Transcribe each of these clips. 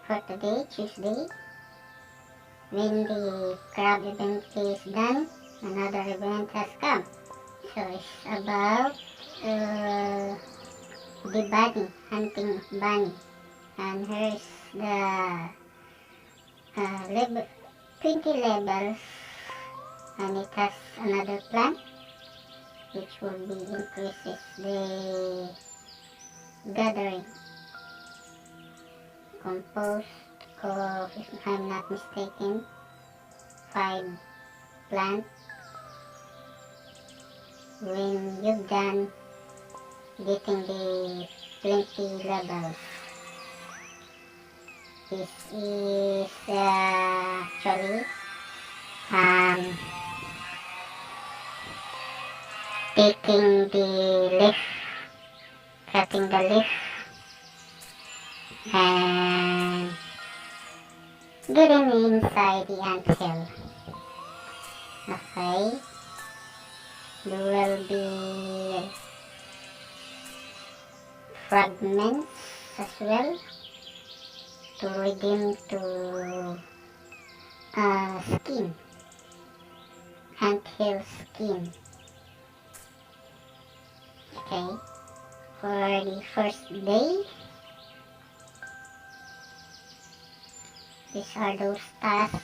for today, Tuesday. When the crab event is done, another event has come. So it's about the bunny, hunting bunny. And here's the 20 levels, and it has another plant which will be increases the gathering. Composed of, if I'm not mistaken, 5 plants. When you've done getting the 20 levels, this is actually taking the leaf, cutting the leaf, and getting inside the anthill. Okay, there will be fragments as well to redeem to skin, anthill skin. Okay, for the first day, these are those tasks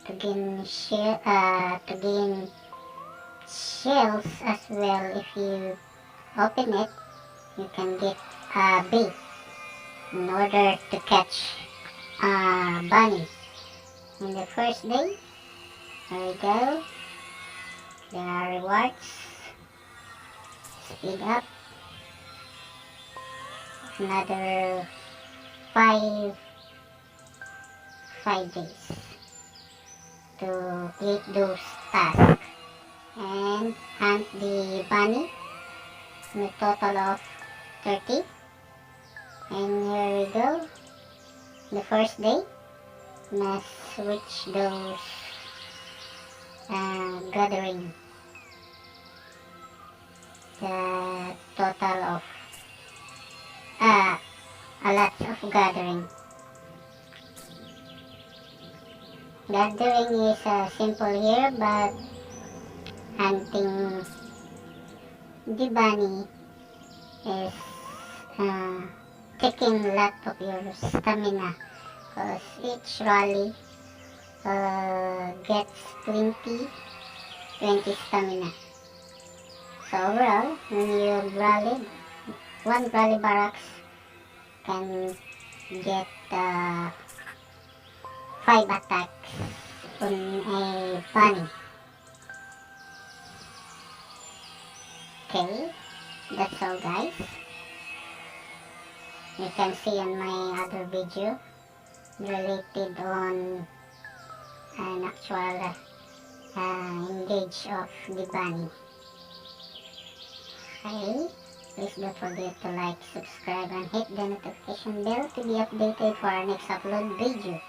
to gain shells as well. If you open it, you can get a bait in order to catch bunny. In the first day, there we go. There are rewards. Speed up. Another 5 days to get those tasks and hunt the bunny in a total of 30. And here we go. The first day, let's switch those gathering. The total of a lot of gathering. Gathering is simple here, but hunting the bunny is taking a lot of your stamina, because each rally gets 20 stamina. So overall, when you rally, one rally barracks can get 5 attacks on a bunny. Okay, that's all guys. You can see on my other video related on an actual engage of the bunny. Okay, please don't forget to like, subscribe, and hit the notification bell to be updated for our next upload video.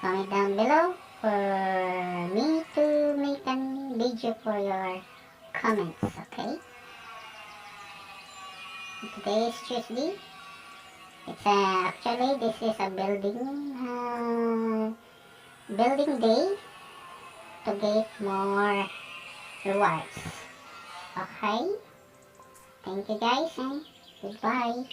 Comment down below for me to make a video for your comments, okay? Today is Tuesday. It's actually this is a building day to get more rewards. Okay? Thank you guys and goodbye.